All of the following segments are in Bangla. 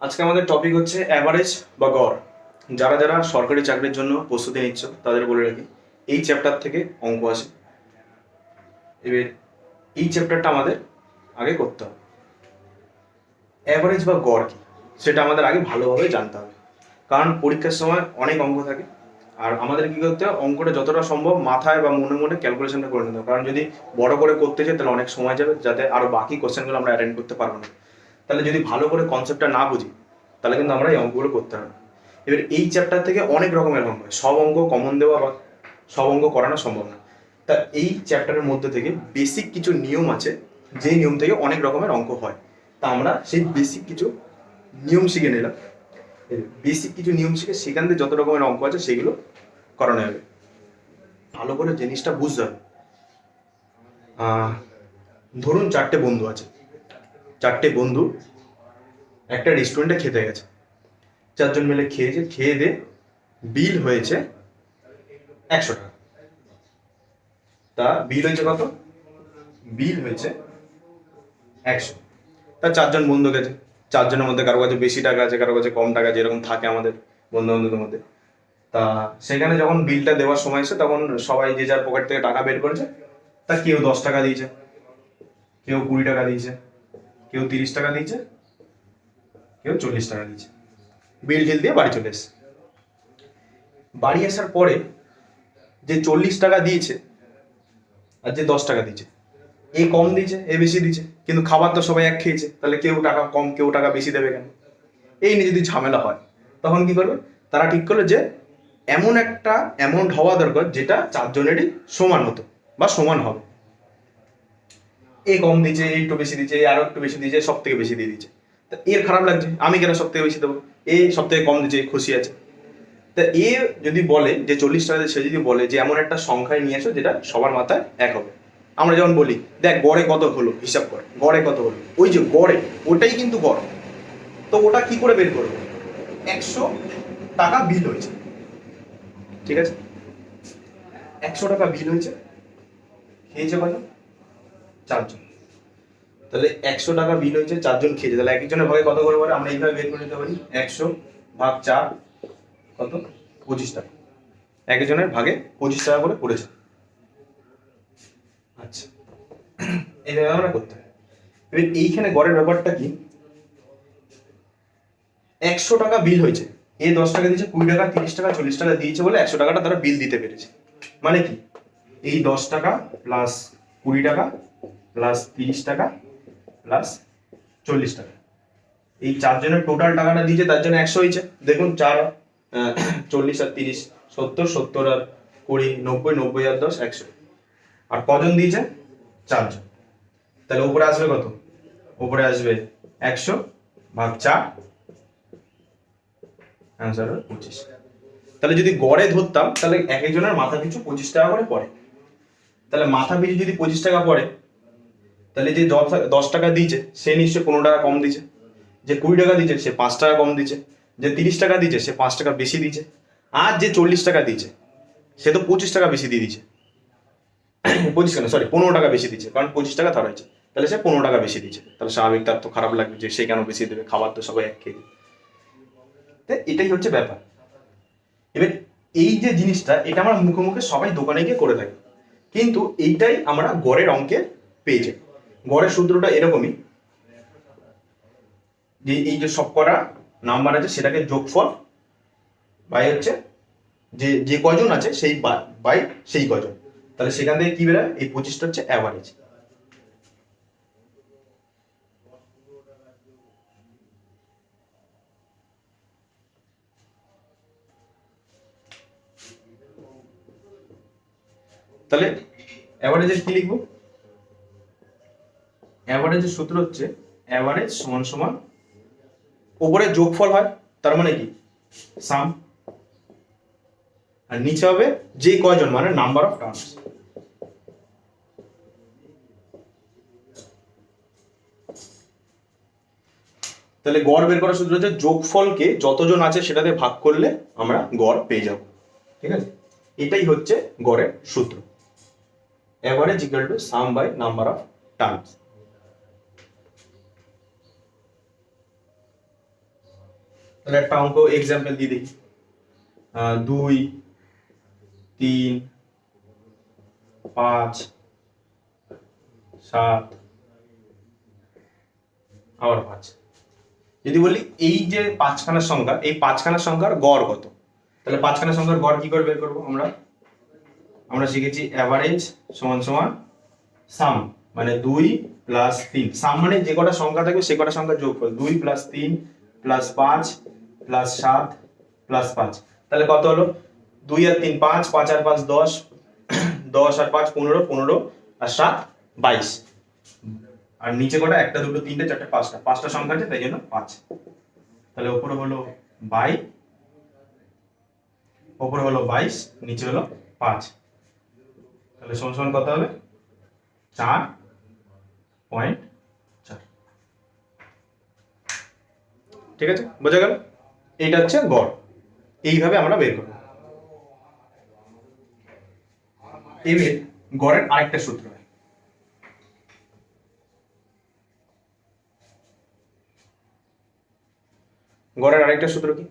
আজকে আমাদের টপিক হচ্ছে অ্যাভারেজ বা গড়। যারা যারা সরকারি চাকরির জন্য প্রস্তুতি নিচ্ছ তাদের বলে রাখি, এই চ্যাপ্টার থেকে অঙ্ক আসে। এবার এই চ্যাপ্টারটা আমাদের আগে করতে হবে। অ্যাভারেজ বা গড় কি সেটা আমাদের আগে ভালোভাবে জানতে হবে, কারণ পরীক্ষার সময় অনেক অঙ্ক থাকে। আর আমাদের কি করতে হবে, অঙ্কটা যতটা সম্ভব মাথায় বা মনে মনে ক্যালকুলেশনটা করে নিতে হবে, কারণ যদি বড় করে করতে চাই তাহলে অনেক সময় যাবে, যাতে আরও বাকি কোশ্চেনগুলো আমরা অ্যাটেন্ড করতে পারবো না। তাহলে যদি ভালো করে কনসেপ্টটা না বুঝি তাহলে কিন্তু আমরা এই অঙ্কগুলো করতে হবে না। এবার এই চ্যাপ্টার থেকে অনেক রকমের অঙ্ক হয়, সব অঙ্ক কমন দেওয়া বা সব অঙ্ক করানো সম্ভব না। তা এই চ্যাপ্টারের মধ্যে থেকে বেসিক কিছু নিয়ম আছে, যে নিয়ম থেকে অনেক রকমের অঙ্ক হয়। তা আমরা সেই বেসিক কিছু নিয়ম শিখে নিলাম। বেসিক কিছু নিয়ম শিখে সেখান থেকে যত রকমের অঙ্ক আছে সেগুলো করানো যাবে। ভালো করে জিনিসটা বুঝতে হবে। ধরুন চারটে বন্ধু আছে, চারটে বন্ধু একটা রেস্টুরেন্টে খেতে গেছে, চারজন মিলে খেয়েছে, খেয়ে দিয়ে বিল হয়েছে 100 টাকা। তা বিল হয়েছে কত? বিল হয়েছে 100। তা চারজন বন্ধু গেছে, চারজনের মধ্যে কারো কাছে বেশি টাকা আছে, কারো কাছে কম টাকা আছে, এরকম থাকে আমাদের বন্ধু বান্ধবদের মধ্যে। তা সেখানে যখন বিলটা দেওয়ার সময় এসে তখন সবাই যে যার পকেট থেকে টাকা বের করেছে। তা কেউ 10 টাকা দিয়েছে, কেউ 20 টাকা দিয়েছে, কেউ 30 টাকা দিয়েছে, কেউ 40 টাকা দিয়েছে। বিল টিল দিয়ে বাড়ি চলে এসছে। বাড়ি আসার পরে যে 40 টাকা দিয়েছে আর যে 10 টাকা দিয়েছে, এ কম দিয়েছে এ বেশি দিয়েছে, কিন্তু খাবার তো সবাই এক খেয়েছে, তাহলে কেউ টাকা কম কেউ টাকা বেশি দেবে কেন? এই নিয়ে যদি ঝামেলা হয় তখন কি করবে, তারা ঠিক করলো যে এমন একটা অ্যামাউন্ট হওয়া দরকার যেটা চারজনেরই সমান হতো বা সমান হবে। এ কম দিয়েছে, এ একটু বেশি দিয়েছে, এ আরো একটু বেশি দিয়েছে, সব থেকে বেশি দিয়ে দিয়েছে। তা এর খারাপ লাগছে, আমি কেন সব থেকে বেশি দেবো, এ সব থেকে কম দিয়েছে খুশি আছে। তা এ যদি বলে যে 40 টাকা, সে যদি বলে যে এমন একটা সংখ্যায় নিয়ে এসো যেটা সবার মাথায় এক হবে। আমরা যেমন বলি দেখ গড়ে কত হলো, হিসাব কর গড়ে কত হলো, ওই যে গড়ে ওটাই কিন্তু গড়। তো ওটা কি করে বের করবো? 100 টাকা বিল হয়েছে, ঠিক আছে, 100 টাকা বিল হয়েছে, খেয়েছে কজন? চারজন। তাহলে 100 টাকা বিল হয়েছে, চারজন খেয়েছে, তাহলে এক একজনের ভাগে কত করে পড়ে আমরা এইভাবে বের করে নিতে পারি। 100 ভাগ 4 কত? 25 টাকা। এক একজনের ভাগে 25 টাকা করে পড়েছে। আচ্ছা, এইভাবে আমরা করতে হবে। এবার এইখানে গড়ের ব্যাপারটা কি, 100 টাকা বিল হয়েছে, এ 10 টাকা দিয়েছে, 20 টাকা 30 টাকা 40 টাকা দিয়েছে বলে 100 টাকাটা তারা বিল দিতে পেরেছে। মানে কি, এই 10 টাকা প্লাস 20 টাকা প্লাস 30 টাকা প্লাস 40 টাকা, এই চারজনের টোটাল টাকাটা দিয়েছে, তার জন্য 100 হয়েছে। দেখুন 4 40 আর 30 70, 70 আর 20 90, 90 আর 10 100। আর কজন দিয়েছে? চারজন। তাহলে উপরে আসবে কত? উপরে আসবে 100 ভাগ 4, অ্যান্সার হবে 25। তাহলে যদি গড়ে ধরতাম তাহলে এক একজনের মাথা পিছু 25 টাকা করে পড়ে। তাহলে মাথা পিছু যদি 25 টাকা পড়ে, তাহলে যে 10 টাকা দিয়েছে সে নিশ্চয়ই 15 টাকা কম দিয়েছে, যে 20 টাকা দিয়েছে সে 5 টাকা কম দিয়েছে, যে 30 টাকা দিয়েছে সে 5 টাকা বেশি দিয়েছে, আর যে 40 টাকা দিয়েছে সে তো 25 টাকা বেশি দিয়ে দিয়েছে। 25 কেন, সরি 15 টাকা বেশি দিচ্ছে, কারণ 25 টাকা ধরা হয়েছে, তাহলে সে 15 টাকা বেশি দিচ্ছে। তাহলে স্বাভাবিক তার তো খারাপ লাগবে যে সে কেন বেশি দেবে, খাবার তো সবাই এক খেয়ে। এটাই হচ্ছে ব্যাপার। এবার এই যে জিনিসটা, এটা আমরা মুখে মুখে সবাই দোকানে গিয়ে করে থাকি, কিন্তু এইটাই আমরা গড়ের অঙ্কে পেয়ে যাই। গড়ের সূত্রটা এরকমই, যে এই যে সব করা নাম্বার আছে সেটাকে যোগফল বাই হচ্ছে যে যে কজন আছে সেই বাই সেই কজন। তাহলে সেখান থেকে কি বেরোয়, এই 25টা হচ্ছে অ্যাভারেজ। তাহলে অ্যাভারেজের কি লিখবো? অ্যাভারেজের সূত্র হচ্ছে অ্যাভারেজ সমান সমান উপরে যোগফল হয়, তার মানে কি সাম, আর নিচে হবে যে কয়জন মানে নাম্বার অফ টার্মস। তাহলে গড় বের করার সূত্র হচ্ছে যোগফলকে যতজন আছে সেটাতে ভাগ করলে আমরা গড় পেয়ে যাব, ঠিক আছে। এটাই হচ্ছে গড়ের সূত্র, average equal to sum by number of terms. তাহলে একটা অঙ্ক এক্সাম্পল দিয়ে দিই, 2 3 5 7 আবার 5। যদি বলি এই যে পাঁচখানা সংখ্যা, এই পাঁচখানা সংখ্যার গড় কত, তাহলে পাঁচখানা সংখ্যার গড় কি করে বের করবো আমরা শিখেছি অ্যাভারেজ সমান সমান সাম, মানে 2 প্লাস 3। সাম মানে যে কটা সংখ্যা থাকবে সে কটা সংখ্যা যোগফল, 2 প্লাস 3 প্লাস 5 প্লাস 7 প্লাস 5। তাহলে কত হলো, 2 আর 3 5, 5 আর 5 10, 10 আর 5 15, 15 আর 7 22। আর নিচে কটা, একটা দুটো তিনটে চারটে পাঁচটা সংখ্যা আছে, তাই জন্য 5। তাহলে উপরে হলো 22, নিচে হলো 5। তাহলে সমান সমান কত হবে, 4.4। ঠিক আছে, বোঝা গেল? এইটা হচ্ছে গড়, এইভাবে আমরা বের করব। এবার গড়ের আরেকটা সূত্র, গড়ের আরেকটা সূত্র কি,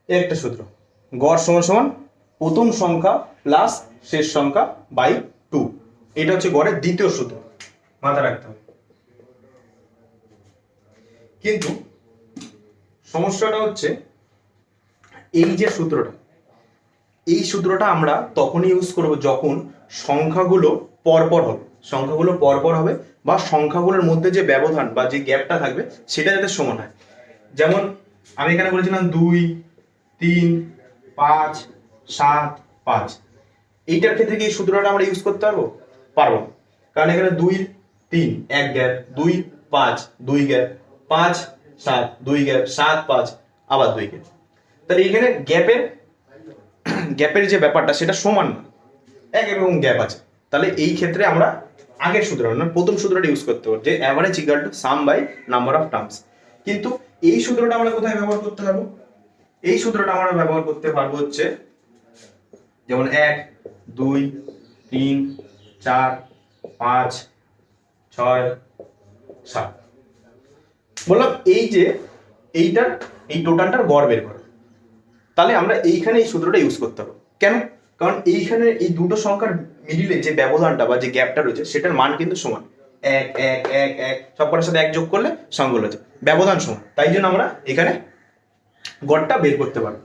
একটা সূত্র, গড় সমান সমান প্রথম সংখ্যা প্লাস শেষ সংখ্যা বাই 2। এটা হচ্ছে গড়ের দ্বিতীয় সূত্র, মাথায় রাখতে হবে। কিন্তু সমস্যাটা হচ্ছে এই যে সূত্রটা, এই সূত্রটা আমরা তখনই ইউজ করব যখন সংখ্যাগুলো পরপর হবে, বা সংখ্যাগুলোর মধ্যে যে ব্যবধান বা যে গ্যাপটা থাকবে সেটা যাতে সমান হয়। যেমন আমি এখানে বলেছিলাম 2 3 5 7 5, এইটার ক্ষেত্রে কি এই সূত্রটা আমরা ইউজ করতে পারবো? কারণ এখানে 2 3 এক গ্যাপ, 2 5 2 গ্যাপ, 5 7 2 গ্যাপ, 7 5 আবার 2 গ্যাপ। তাহলে এখানে গ্যাপের যে ব্যাপারটা সেটা সমান না, একরকম গ্যাপ আছে। তাহলে এই ক্ষেত্রে আমরা আগের সূত্র মানে প্রথম সূত্রটা ইউজ করতে পারবো, যে average equal to sum by number of terms. কিন্তু এই সূত্রটা আমরা কোথায় ব্যবহার করতে পারবো? এই সূত্রটা আমরা ব্যবহার করতে পারবো হচ্ছে যেমন 1 2 3 4 5 6 7। বললাম এই যে এইটার এই টোটালটার গড় বের করো, তাহলে আমরা এইখানে এই সূত্রটা ইউজ করতে পারবো। কেন? কারণ এইখানে এই দুটো সংখ্যার মিডিলে যে ব্যবধানটা বা যে গ্যাপটা রয়েছে সেটার মান কিন্তু সমান, 1 1 1 1 সবকটার সাথে 1 যোগ করলে সংখ্যাগুলো হচ্ছে ব্যবধান সমান, তাই জন্য আমরা এখানে গড়টা বের করতে পারবো।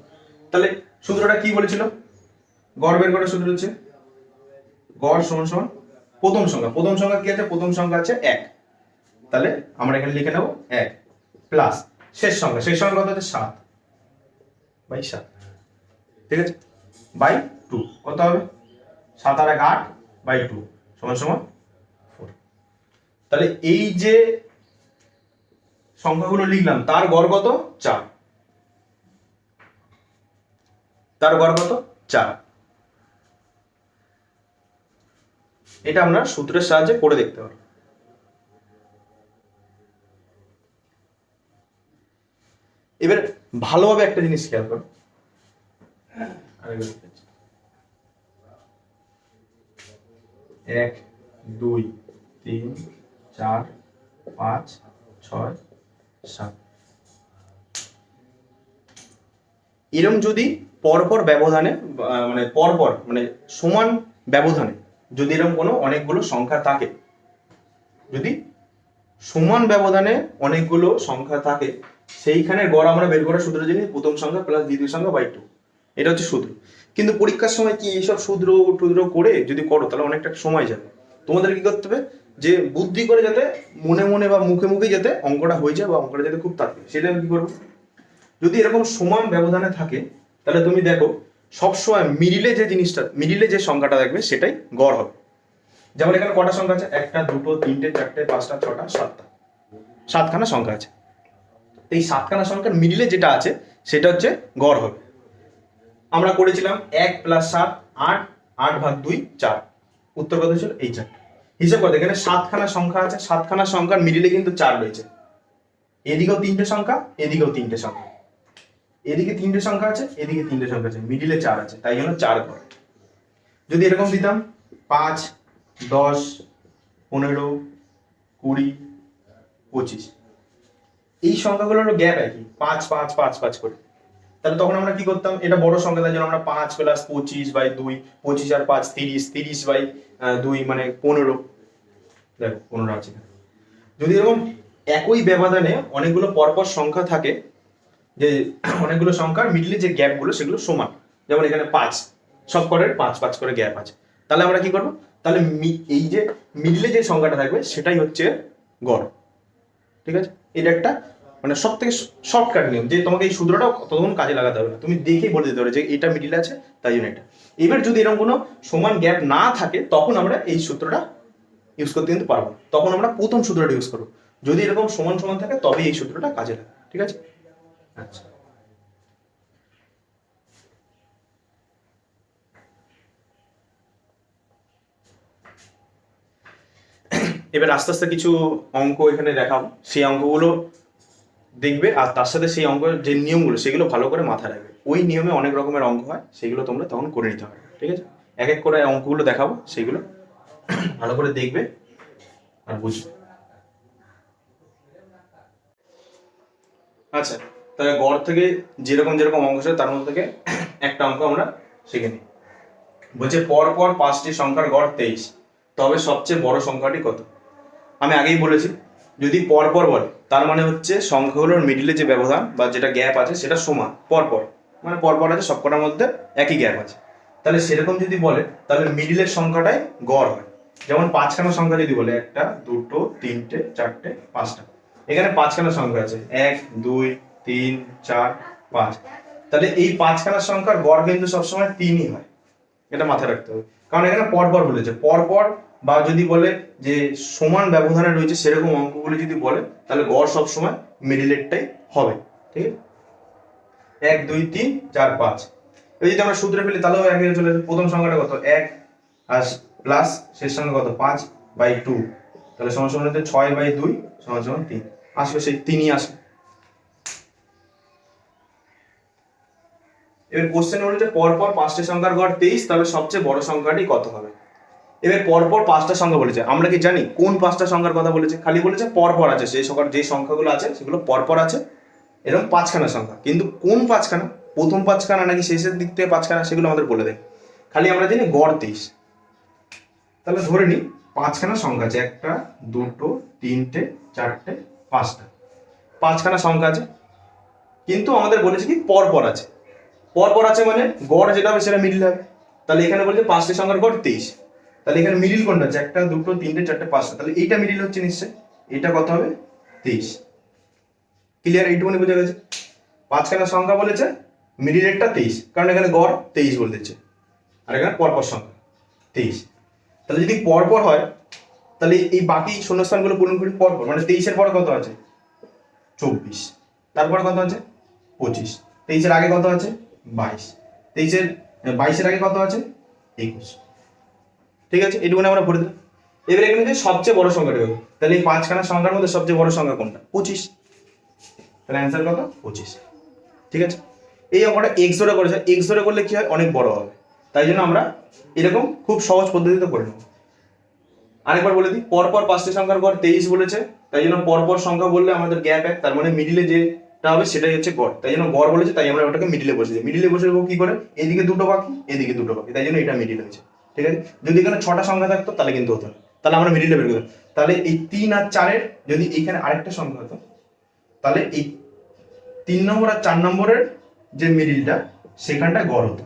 তাহলে সূত্রটা কি বলেছিল? গড় বের করার সূত্র হচ্ছে গড় সমান সমান প্রথম সংখ্যা কি আছে? প্রথম সংখ্যা আছে 1, তাহলে আমরা এখানে লিখে নেব 1 প্লাস শেষ সংখ্যা কত আছে? 7 বাই 7। ঠিক আছে, বাই 2 কত হবে? 7 আর 1 8 বাই 2 সমান সমান 4। তাহলে এই যে সংখ্যাগুলো লিখলাম তার গড় কত? 4। তার গড় কত? 4। এটা আমরা সূত্রের সাহায্যে করে দেখতে পারি। এবার ভালোভাবে একটা জিনিস খেয়াল করো, 1 2 3 4 5 6 7 এরকম যদি পরপর ব্যবধানে মানে সমান ব্যবধানে যদি এরকম কোনো অনেকগুলো সংখ্যা থাকে, যদি সমান ব্যবধানে অনেকগুলো সংখ্যা থাকে, সেইখানে গড় আমরা বের করার সূত্র জানি প্রথম সংখ্যা প্লাস দ্বিতীয় সংখ্যা বাই 2। এটা হচ্ছে সূত্র। কিন্তু পরীক্ষার সময় কি এইসব সূত্র করে যদি করো তাহলে অনেকটা সময় যাবে। তোমাদের কি করতে হবে, যে বুদ্ধি করে যাতে মনে মনে বা মুখে মুখে যাতে অঙ্কটা হয়ে যায় বা অঙ্কটা যাতে খুব তাড়াতাড়ি, সেটা কি করবো, যদি এরকম সমান ব্যবধানে থাকে তাহলে তুমি দেখো সবসময় মিডিলে যে সংখ্যাটা থাকবে সেটাই গড় হবে। যেমন এখানে কটা সংখ্যা আছে, 1টা 2টো 3টে 4টে 5টা 6টা 7টা, 7খানা সংখ্যা আছে। এই 7খানা সংখ্যার মিডিলে যেটা আছে সেটা হচ্ছে গড় হবে। আমরা করেছিলাম 1 + 7 8, 8/2 4, উত্তর কত ছিল? এই 4। হিসাব করতে এখানে 7খানা সংখ্যা আছে, 7খানা সংখ্যার মিডিলে কিন্তু 4 রয়েছে, এদিকেও 3টে সংখ্যা, এদিকেও 3টে সংখ্যা, এদিকে 3টে সংখ্যা আছে, এদিকে 3টে সংখ্যা আছে, মিডিলে 4 আছে, তাই জন্য 4 ঘর। যদি এরকম দিতাম 5 10 15 20 25, এই সংখ্যাগুলোর গ্যাপ একই 5 5 5 5 করে, তাহলে তখন আমরা কি করতাম, এটা বড় সংখ্যা তাই জন্য আমরা 5 + 25/2, 25 আর 5 30, 30/2 মানে 15, দেখো 15 আছে। যদি এরকম একই ব্যবধানে অনেকগুলো পরপর সংখ্যা থাকে, যে অনেকগুলো সংখ্যার মিডলে যে গ্যাপগুলো সেগুলো সমান, যেমন এখানে 5, সব করের 5 5 করে গ্যাপ আছে, তাহলে আমরা কি করব, তাহলে এই যে মিডলে যে সংখ্যাটা থাকবে সেটাই হচ্ছে গড়। ঠিক আছে, এটা একটা মানে সব থেকে শর্টকাট নিয়ম, যে তোমাকে এই সূত্রটা ততক্ষণ কাজে লাগাতে হবে না, তুমি দেখেই বলে দিতে পারবে যে এটা মিডিলে আছে তাই জন্য এটা। এবার যদি এরকম কোনো সমান গ্যাপ না থাকে তখন আমরা এই সূত্রটা ইউজ করতে কিন্তু পারবো, তখন আমরা প্রথম সূত্রটা ইউজ করবো। যদি এরকম সমান সমান থাকে তবে এই সূত্রটা কাজে লাগে। ঠিক আছে, আচ্ছা। এবার আস্তে আস্তে কিছু অঙ্ক এখানে দেখাবো, সেই অঙ্কগুলো দেখবে, আর তার সাথে সেই অঙ্কের যে নিয়মগুলো সেগুলো ভালো করে মাথায় রাখবে। ওই নিয়মে অনেক রকমের অঙ্ক হয়, সেগুলো তোমরা তখন করে নিতে হবে। ঠিক আছে, এক এক করে অঙ্কগুলো দেখাবো, সেগুলো ভালো করে দেখবে আর বুঝবে। আচ্ছা, তাহলে গড় থেকে যেরকম যেরকম অঙ্ক আছে তার মধ্যে থেকে একটা অঙ্ক আমরা শিখে নিই। বলছে পরপর 5টি সংখ্যার গড় 23, তবে সবচেয়ে বড় সংখ্যাটি কত? আমি আগেই বলেছি, যদি পরপর বলে তার মানে হচ্ছে সংখ্যাগুলোর মিডিলে যে ব্যবধান বা যেটা গ্যাপ আছে সেটা সমান, পরপর মানে পরপর আছে, সবকটার মধ্যে একই গ্যাপ আছে। তাহলে সেরকম যদি বলে তাহলে মিডিলের সংখ্যাটাই গড় হয়। যেমন 5খানা সংখ্যা যদি বলে 1টা 2টো 3টে 4টে 5টা, এখানে 5খানা সংখ্যা আছে 1 2 3 4 5, তাহলে এই 5খানা সংখ্যার গড় কিন্তু সবসময় 3ই হয়, এটা মাথায় রাখতে হবে। কারণ এখানে পরপর বলেছে, পরপর বা যদি বলে যে সমান ব্যবধানে রয়েছে সেরকম অঙ্কগুলো যদি বলে তাহলে গড় সবসময় মিডিলেরটাই হবে। ঠিক আছে, 1 2 3 4 5, এই যদি আমরা সূত্রে ফেলি তাহলেও একই চলে আসবে। প্রথম সংখ্যাটা কত? 1 আর প্লাস শেষ সংখ্যা কত? 5/2, তাহলে সমান সমান হচ্ছে 6/2 সমান সমান 3, আসবে সেই 3ই আসবে। এবার কোশ্চেন হলো যে পরপর 5টি সংখ্যার গড় 23, তবে সবচেয়ে বড় সংখ্যাটি কত হবে? এবার পরপর 5টা সংখ্যা বলেছে, আমরা কি জানি কোন 5টা সংখ্যার কথা বলেছে? খালি বলেছে পরপর আছে, সেই সংখ্যার যে সংখ্যাগুলো আছে সেগুলো পরপর আছে, এরকম 5খানা সংখ্যা, কিন্তু কোন 5খানা, প্রথম 5খানা নাকি শেষের দিক থেকে 5খানা সেগুলো আমাদের বলে দেয়। খালি আমরা জানি গড় 23। তাহলে ধরে নিই 5খানা সংখ্যা আছে, 1টা 2টো 3টে 4টে 5টা, 5খানা সংখ্যা আছে, কিন্তু আমাদের বলেছে কি পরপর আছে। পরপর আছে মানে গড় যেটা হবে সেটা মিডিল হবে। তাহলে এখানে বলছে 5টি সংখ্যার গড় 23, তাহলে এখানে মিডিল কোনটা আছে? 1টা 2টো 3টে 4টে 5টা, তাহলে এইটা মিডিল হচ্ছে নিশ্চয়, এটা কত হবে? 23। ক্লিয়ার? এইটুকুনি বোঝা গেছে। 5খানা সংখ্যা বলেছে, মিডিল একটা 23, কারণ এখানে গড় 23 বলে দিচ্ছে, আর এখানে পরপর সংখ্যা 23। তাহলে যদি পরপর হয় তাহলে এই বাকি শূন্যস্থানগুলো পূরণ করি পরপর, মানে 23-এর পরে কত আছে? 24, তারপরে কত আছে? 25, 23-এর আগে কত আছে? 22, 22-এর আগে কত আছে? 21। ঠিক আছে, এইটুকুনি আমরা ভরে দিলাম। এবার এখানে যে সবচেয়ে বড় সংখ্যাটি হবে, তাহলে এই 5খানা সংখ্যার মধ্যে সবচেয়ে বড় সংখ্যা কোনটা? 25, তাহলে অ্যান্সার কত? 25। ঠিক আছে, এই অঙ্কটা এক্স ধরে করেছে, এক্স ধরে করলে কি হয়? অনেক বড় হবে, তাই জন্য আমরা এরকম খুব সহজ পদ্ধতিতে করে নেব। আরেকবার বলে দিই, পরপর 5টি সংখ্যার গড় 23 বলেছে, তাই জন্য পরপর সংখ্যা বললে আমাদের গ্যাপ 1, তার মানে মিডিলে যেটা হবে সেটাই হচ্ছে গড়, তাই জন্য গড় বলেছে, তাই আমরা ওটাকে মিডিলে বসে দিই। মিডিলে বসে দেবো কি করে? এদিকে দুটো বাকি, এদিকে দুটো বাকি, তাই জন্য এটা মিডিল হয়েছে। ঠিক আছে, যদি এখানে 6টা সংখ্যা থাকতো তাহলে কিন্তু হতো না, তাহলে আমরা মিডিলে বের করতাম। তাহলে এই 3 আর 4-এর যদি এইখানে আরেকটা সংখ্যা হতো, তাহলে এই 3 নম্বর আর 4 নম্বরের যে মিডিলটা সেখানটা গড় হতো।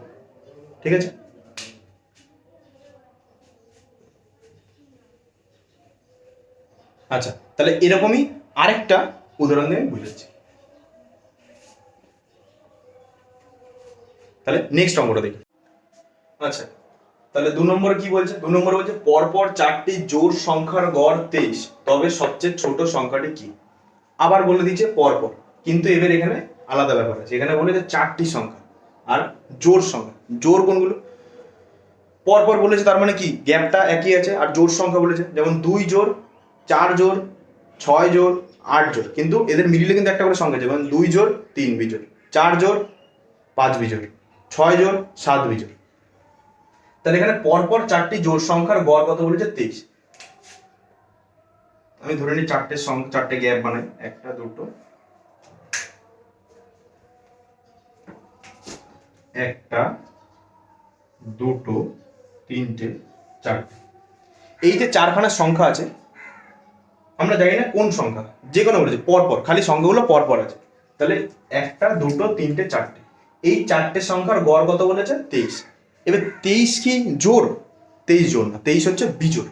ঠিক আছে, আচ্ছা, তাহলে এরকমই আরেকটা উদাহরণ দিয়ে বুঝাচ্ছি। তাহলে নেক্সট অঙ্কটা দেখি। আচ্ছা, তাহলে 2 নম্বরে কি বলছে? 2 নম্বরে বলছে পরপর 4টি জোড় সংখ্যার গড় 23, তবে সবচেয়ে ছোট সংখ্যাটি কি? আবার বলে দিচ্ছে পরপর, কিন্তু এবার এখানে আলাদা ব্যাপার আছে। এখানে বলেছে 4টি সংখ্যা আর জোড় সংখ্যা। জোড় কোনগুলো? পরপর বলেছে, তার মানে কি গ্যাপটা একই আছে। আর জোড় সংখ্যা বলেছে, যেমন 2 জোড়, 4 জোড়, 6 জোড়, 8 জোড়, কিন্তু এদের মিডিলে কিন্তু একটা করে সংখ্যা আছে, যেমন 2 জোড় 3 বিজোড়, 4 জোড় 5 বিজোড়, 6 জোড় 7 বিজোড়। তাহলে এখানে পরপর 4টি জোড় সংখ্যার গড় কত বলেছে? 23। আমি ধরে নিই 4টে গ্যাপ বানাই, 1 2 3 4। এই যে 4খানা সংখ্যা আছে, আমরা জানি না কোন সংখ্যা, যে কোনো বলেছে পরপর, খালি সংখ্যাগুলো পরপর আছে। তাহলে 1 2 3 4, এই 4টে সংখ্যার গড় কত বলেছে? 23। এবার 23 কি জোড়? 23 জোড় না, 23 হচ্ছে বিজোড়।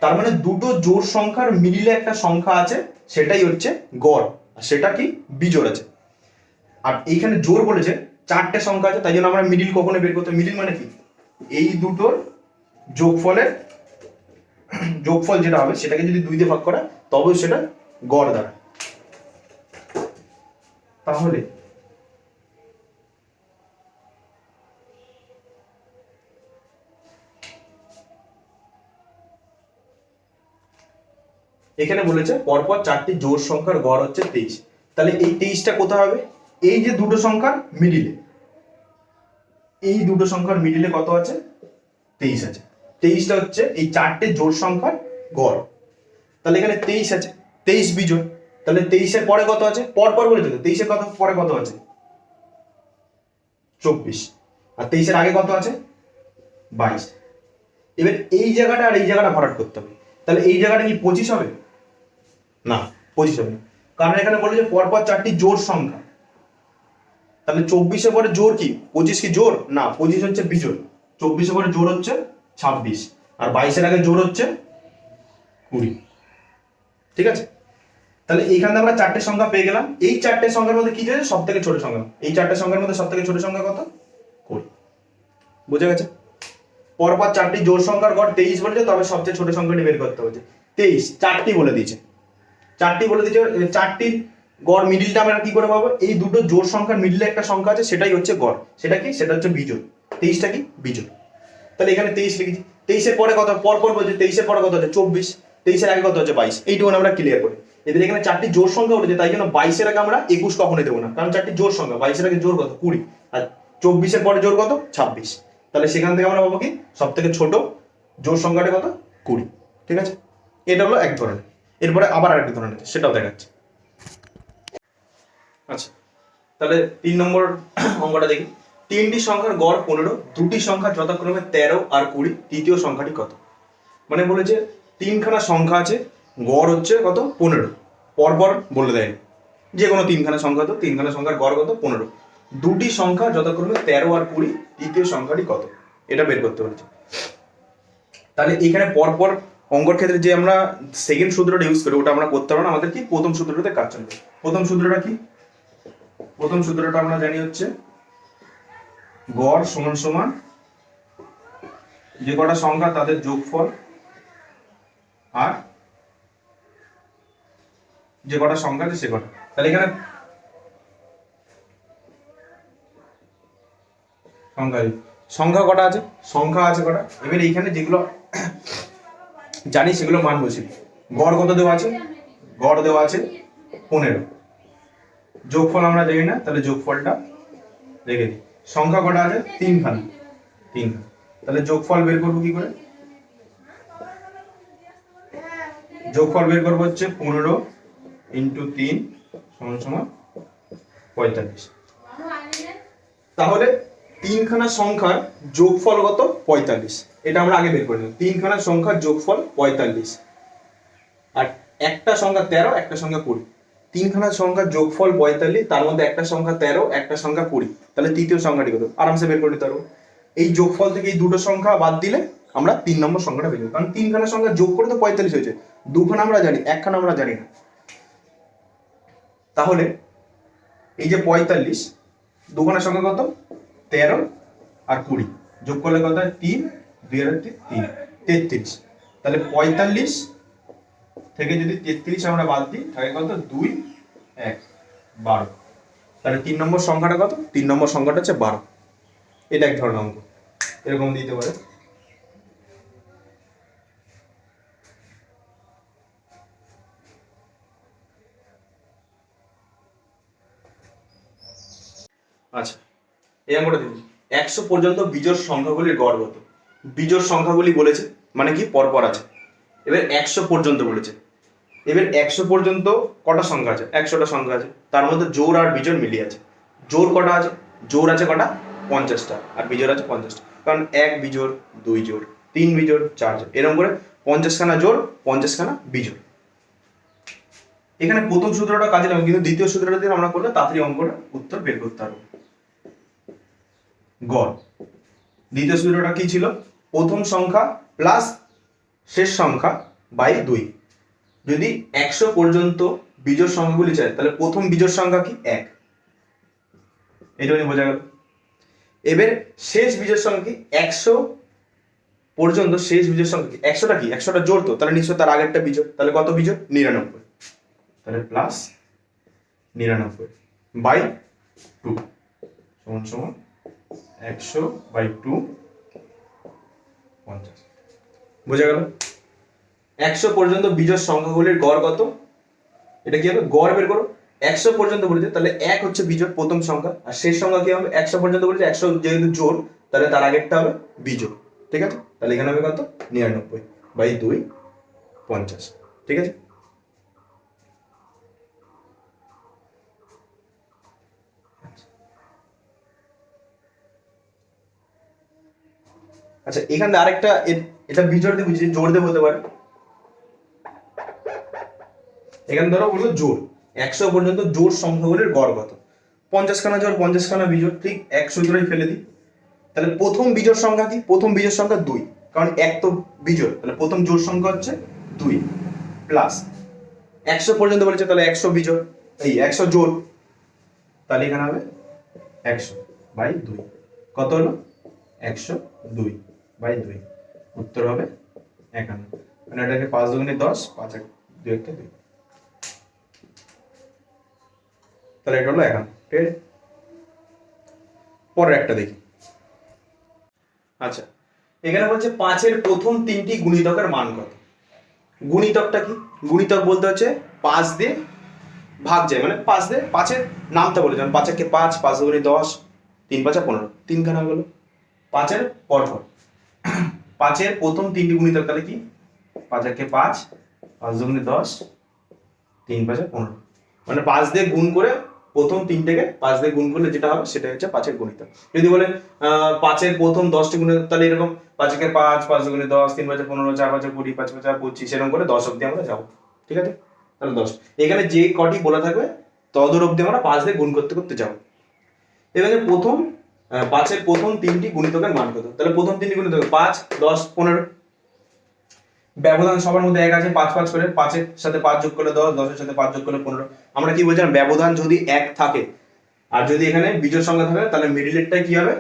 তার মানে দুটো জোড় সংখ্যার মিডিলে একটা সংখ্যা আছে, সেটাই হচ্ছে গড়, আর সেটা কি বিজোড় আছে। আর এইখানে জোড় বলেছে 4টে সংখ্যা আছে, তাই জন্য আমরা মিডিল কখনো বের করতে, মিডিল মানে কি এই দুটোর যোগফল যেটা হবে সেটাকে যদি 2 দিয়ে ভাগ করা, তবে সেটা গড় দাঁড়ায়। তাহলে এখানে বলেছে পরপর 4টি জোড় সংখ্যার গড় হচ্ছে 23। তাহলে এই 23টা কোথায় হবে? এই যে দুটো সংখ্যার মিডিলে, এই দুটো সংখ্যার মিডিলে কত আছে? 23 আছে। 23টা হচ্ছে এই 4টে জোড় সংখ্যার গড়। তাহলে এখানে 23 আছে, 23 বিজোড়। তাহলে 23 এর পরে কত আছে? পরপর বলেছে তো, 23 এর পরে কত আছে? 24। আর 23 এর আগে কত আছে? 22। এবার এই জায়গাটা আর এই জায়গাটা ভরাট করতে হবে। তাহলে এই জায়গাটা কি 25 হবে? না, 25 হবে না, কারণ এখানে বলেছে পরপর 4টি জোড় সংখ্যা। তাহলে 24 এর পরে জোড় কি? 25 কি জোড়? না, 25 হচ্ছে বিজোড়। 24 এর পরে জোড় হচ্ছে 26, আর 22 এর আগে জোড় হচ্ছে 20। ঠিক আছে? তাহলে এইখানে আমরা 4টে সংখ্যা পেয়ে গেলাম। এই 4টে সংখ্যার মধ্যে কি আছে? সব থেকে ছোট সংখ্যা। এই 4টে সংখ্যার মধ্যে সব থেকে ছোট সংখ্যা কত? 20। বুঝে গেছে? পরপর 4টি জোড় সংখ্যার গড় 23 বলেছে, তবে সবচেয়ে ছোট সংখ্যাটি বের করতে হচ্ছে 23। 4টি বলে দিয়েছে, 4টির গড় মিডিলটা আমরা কি করে পাবো? এই দুটো জোড় সংখ্যার মিডিলে একটা সংখ্যা আছে, সেটাই হচ্ছে গড়। সেটা কি? সেটা হচ্ছে বিজোড়। 23টা কি? বিজোড়। তাহলে এখানে 23 লিখেছি। 23 এর পরে কত? পরপর বলছে 23 এর পরে কত হচ্ছে? 24। 23 এর আগে কত হচ্ছে? 22। এইটুকু আমরা ক্লিয়ার করি। এদের এখানে 4টি জোড় সংখ্যা উঠেছে, তাই জন্য 22 এর আগে আমরা 21 কখনোই দেবো না, কারণ 4টি জোড় সংখ্যা। 22 এর আগে জোড় কত? 20। আর 24 এর পরে জোড় কত? 26। তাহলে সেখান থেকে আমরা পাবো কি সব থেকে ছোট জোড় সংখ্যাটা কত? 20। ঠিক আছে? এটা হলো এক ধরনের। এরপরে আবার আরেকটা ধরনের আছে, সেটাও দেখাচ্ছি। আচ্ছা, তাহলে 3 নম্বর অঙ্কটা দেখি। 3টি সংখ্যার গড় 15, দুটি সংখ্যা যথাক্রমে 13 আর 20, তৃতীয় সংখ্যাটি কত? মানে বলেছে 3খানা সংখ্যা আছে, গড় হচ্ছে কত? 15। পরপর বলে দেয়, যে কোনো 3খানা সংখ্যা, তো 3খানা সংখ্যার গড় কত? 15। দুটি সংখ্যা যথাক্রমে 13 আর 20, তৃতীয় সংখ্যাটি কত? এটা বের করতে বলেছে। তাহলে এখানে পরপর অঙ্কর ক্ষেত্রে যে আমরা সেকেন্ড সূত্রটা ইউজ করি, ওটা আমরা করতে পারবো না। আমাদের কি প্রথম সূত্রটাতে কাজ চলবে। প্রথম সূত্রটা কি? প্রথম সূত্রটা আমরা জানি হচ্ছে গড় সমান সমান যে কটা সংখ্যা তাদের যোগফল আর যে কটা সংখ্যা আছে সে কটা। তাহলে এখানে সংখ্যা কটা আছে? সংখ্যা আছে কটা? এবার এইখানে যেগুলো জানি সেগুলো মান বসি। গড় কত দেওয়া আছে? গড় দেওয়া আছে 15। যোগফল আমরা জানি না, তাহলে যোগফলটা রেখে দিই। সংখ্যা কটা আছে? 3খানা। তাহলে যোগফল বের করবো কি করে? যোগফল বের করবো হচ্ছে 15 × 3 = 45। তাহলে 3খানা সংখ্যার যোগফল কত? 45। এটা আমরা আগে বের করে নিলাম। 3খানা সংখ্যার যোগফল 45, আর একটা সংখ্যা 13, একটা সংখ্যা 20। 3খানা সংখ্যার যোগফল 45, তার মধ্যে একটা সংখ্যা 13, একটা সংখ্যা 20। তাহলে তৃতীয় সংখ্যাটি কত? আরামসে বের করে নিতে পারবো। এই যোগফল থেকে এই দুটো সংখ্যা বাদ দিলে আমরা 3 নম্বর সংখ্যাটা পেয়ে যাবো, কারণ 3খানা সংখ্যা যোগ করে তো 45 হয়েছে। 2খানা আমরা জানি, 1খানা আমরা জানি না। তাহলে এই যে 45, 2খানা সংখ্যা কত? 13 আর 20, যোগ করলে কত হয়? 3 2 আর 3 33। তাহলে 45 থেকে যদি 33 আমরা বাদ দিই তাহলে কত 2 1 12। তাহলে 3 নম্বর সংখ্যাটা কত? 3 নম্বর সংখ্যাটা হচ্ছে 12। এটা এক ধরনের অঙ্ক, এরকম দিতে পারে। আচ্ছা, এই অঙ্কটা দেখুন, 100 পর্যন্ত বিজোড় সংখ্যাগুলির গড় কত? বিজোড় সংখ্যাগুলি বলেছে মানে কি পরপর আছে। এবার 100 পর্যন্ত বলেছে। এবার 100 পর্যন্ত কটা সংখ্যা আছে? 100টা সংখ্যা আছে, তার মধ্যে জোড় আর বিজোড় মিলিয়ে আছে। জোড় কটা আছে? জোড় আছে কটা? 50টা, আর বিজোড় আছে 50টা। কারণ 1 বিজোড় 2 জোড় 3 বিজোড় 4 জোড়, এরকম করে 50খানা জোড় 50খানা বিজোড়। এখানে প্রথম সূত্রটা কাজে লাগবে, কিন্তু দ্বিতীয় সূত্রটা দিয়ে আমরা করলে তাড়াতাড়ি অঙ্কটা উত্তর বের করতে পারবো। গড়। দ্বিতীয় সূত্রটা কি ছিল? প্রথম সংখ্যা প্লাস শেষ সংখ্যা বাই 2। যদি 100 পর্যন্ত বিজোড় সংখ্যাগুলি চাই তাহলে প্রথম বিজোড় সংখ্যা কি? 1। এইটুকুনি বোঝা গেল। এবার শেষ বিজোড় সংখ্যা কি? 100 পর্যন্ত শেষ বিজোড় সংখ্যা কি? 100টা কি? 100টা জোড় তো, তাহলে নিশ্চয় তার আগেরটা বিজোড়। তাহলে কত বিজোড়? 99। তাহলে প্লাস 99 বাই 2 সমান সমান 100/2 50। বোঝা গেল? 100 পর্যন্ত বিজোড় সংখ্যাগুলির গড় কত? এটা কি হবে? গড় বের করো। 100 পর্যন্ত বলেছে তাহলে 1 হচ্ছে বিজোড় প্রথম সংখ্যা, আর শেষ সংখ্যা কি হবে? 100 পর্যন্ত বলেছে, 100 যেহেতু জোড় তাহলে তার আগেরটা হবে বিজোড়। ঠিক আছে? তাহলে এখানে হবে কত? 99/2 50। ঠিক আছে? আচ্ছা, এখানে আরেকটা, এটা বিজোড় দিয়ে বুঝিয়ে জোড় দিয়ে বলতে পারে। এখানে ধরো বললো জোড়, 100 পর্যন্ত জোড় সংখ্যাগুলির গড় কত? 50খানা জোড় 50খানা বিজোড়, ঠিক 100 জোড়াই ফেলে দিই। তাহলে প্রথম বিজোড় সংখ্যা কি? প্রথম বিজোড় সংখ্যা 2, কারণ 1 তো বিজোড়, তাহলে প্রথম জোড় সংখ্যা হচ্ছে 2 প্লাস 100 পর্যন্ত বলেছে তাহলে 100 বিজোড়, এই 100 জোড়, তাহলে এখানে হবে 100/2। কত হলো? 102/2। উত্তর হবে 51। মানে এটাকে 5 দুগুণে 10, 5 1 2 1 2। তাহলে এটা হলো 51। ঠিক আছে? পরের একটা দেখি। আচ্ছা, এখানে বলছে 5-এর প্রথম 3টি গুণিতকের মান কত? গুণিতকটা কি? গুণিতক বলতে হচ্ছে 5 দিয়ে ভাগ যায়, মানে 5 দিয়ে 5-এর নামটা বলে, যেমন 5 একে 5, 5 দুগুণে 10, 3 5 15, 3 খানা হলো 5-এর পরপর। 5-এর প্রথম 3টি গুণিতক তাহলে কি? 5 একে 5, 5 দুগুণে 10, 3 5 15, মানে 5 দিয়ে গুণ করে প্রথম 3টেকে 5 দিয়ে গুণ করলে যেটা হবে সেটা হচ্ছে 5-এর গুণিতক। যদি বলে 5-এর প্রথম 10টি গুণিতক, তাহলে এরকম 5 একে 5, 5 দুগুণে 10, 3 5 15, 4 5 20, 5 5 25, এরকম করে 10 অবধি আমরা যাবো। ঠিক আছে? তাহলে 10, এখানে যে কটি বলা থাকবে তদর অবধি আমরা 5 দিয়ে গুণ করতে করতে যাবো। এবারে প্রথম 5-এর প্রথম 3টি গুণিতকের মান কত? তাহলে প্রথম 3টি গুণিতক 5 10 15। ব্যবধান সবার মধ্যে 1 আছে, 5 5 করে, 5-এর সাথে 5 যোগ করলে 10, 10-এর সাথে 5 যোগ করলে 15। আমরা কি বলছিলাম? ব্যবধান যদি 1 থাকে আর যদি এখানে বিজোড় সংখ্যা থাকে তাহলে মিডিলেরটা কি হবে?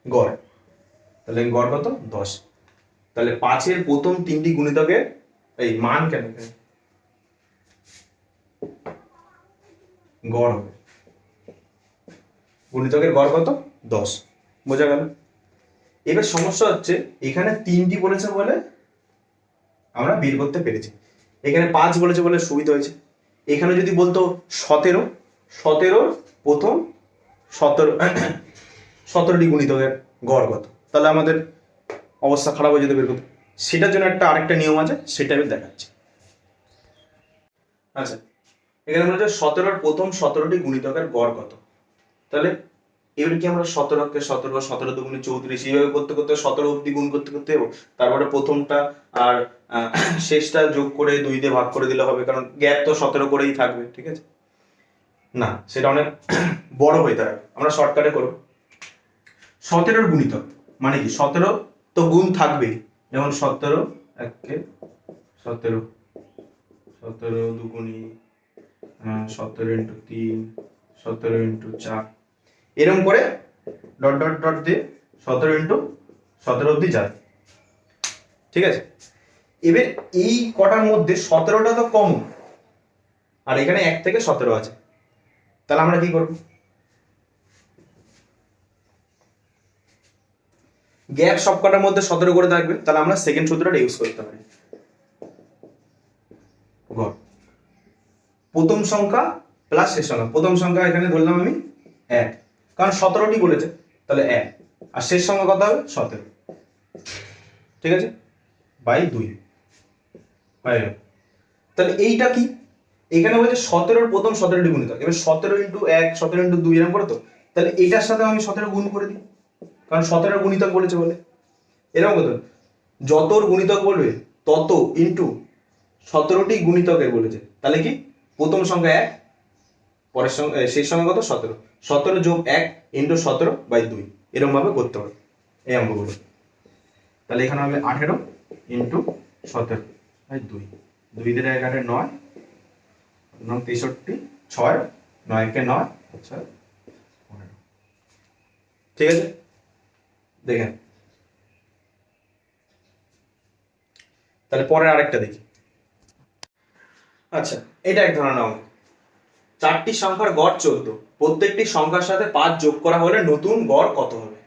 গড়। তাহলে গড় কত? 10। তাহলে 5-এর প্রথম 3টি গুণিতকের এই মান কেন গড় হবে, গুণিতকের গড় কত? 10। বোঝা গেল? এবার সমস্যা হচ্ছে এখানে 3টি বলেছে বলে আমরা বের করতে পেরেছি, এখানে 5 বলেছে বলে সুবিধা হয়েছে। এখানে যদি বলতো 17, 17-র প্রথম 17টি গুণিতকের গড় কত, তাহলে আমাদের অবস্থা খারাপ হয়ে যেতে বের করতে। সেটার জন্য আরেকটা নিয়ম আছে, সেটা আমি দেখাচ্ছি। আচ্ছা, এখানে বলছে 17-র প্রথম 17টি গুণিতকের গড় কত। তাহলে এবার কি আমরা 17কে 17, 17 দুগুণে 34, এইভাবে করতে করতে 17 অবধি গুণ করতে করতে যাবো, তারপরে প্রথমটা আর শেষটা যোগ করে 2 দিয়ে ভাগ করে দিলে হবে, কারণ গ্যাপ তো 17 করেই থাকবে। ঠিক আছে? না, সেটা অনেক বড় হয়ে দাঁড়াবে, আমরা শর্টকাটে করব। 17-র গুণিতক মানে কি? 17 তো গুণ থাকবেই, যেমন 17 একে 17, 17 দুগুণে 17 ইন্টু 3, 17 ইন্টু 4, এরকম করে ডট ডট ডট দিয়ে 17 ইন্টু 17 অবধি যায়, ঠিক আছে। এবার এই কটার মধ্যে 17টা তো কম, আর এখানে 1 থেকে 17 আছে, তাহলে আমরা কি করব? গ্যাপ সব কটার মধ্যে 17 করে থাকবে, তাহলে আমরা সেকেন্ড সূত্রটা ইউজ করতে পারি। প্রথম সংখ্যা প্লাস শেষ সংখ্যা, প্রথম সংখ্যা এখানে ধরলাম আমি 1, কারণ 17টি বলেছে, তাহলে 1, আর শেষ সংখ্যা কত হবে? 17, ঠিক আছে, বাই 2 হয়ে গেল। তাহলে এইটা কি? এখানে বলছে 17 প্রথম 17টি গুণিতক, এবার 17 ইন্টু 1, 17 ইন্টু 2 এরকম করে, তো তাহলে এটার সাথে আমি 17 গুণ করে দিই, কারণ 17 গুণিতক বলেছে বলে। এরকম কত, যতর গুণিতক বলবে তত ইন্টু 17টি গুণিতকের বলেছে, তাহলে কি প্রথম সংখ্যা 1, পরের সংখ্যা শেষ সংখ্যা কত? 17, 17 যোগ 1 ইন্টু 17 বাই 2, এরকম ভাবে করতে হবে এই অঙ্কগুলো। তাহলে এখানে হবে 18 ইন্টু 17 বাই 2, 2 দিয়ে 11 9, 9 63, 6 9 কে 9, 6 15, ঠিক আছে। দেখেন তাহলে পরের আরেকটা দেখি। আচ্ছা, এটা এক ধরনের অঙ্ক। 4টি সংখ্যার গড় 14, প্রত্যেকটি সংখ্যার সাথে 5 যোগ করা হলে নতুন গড় কত হবে?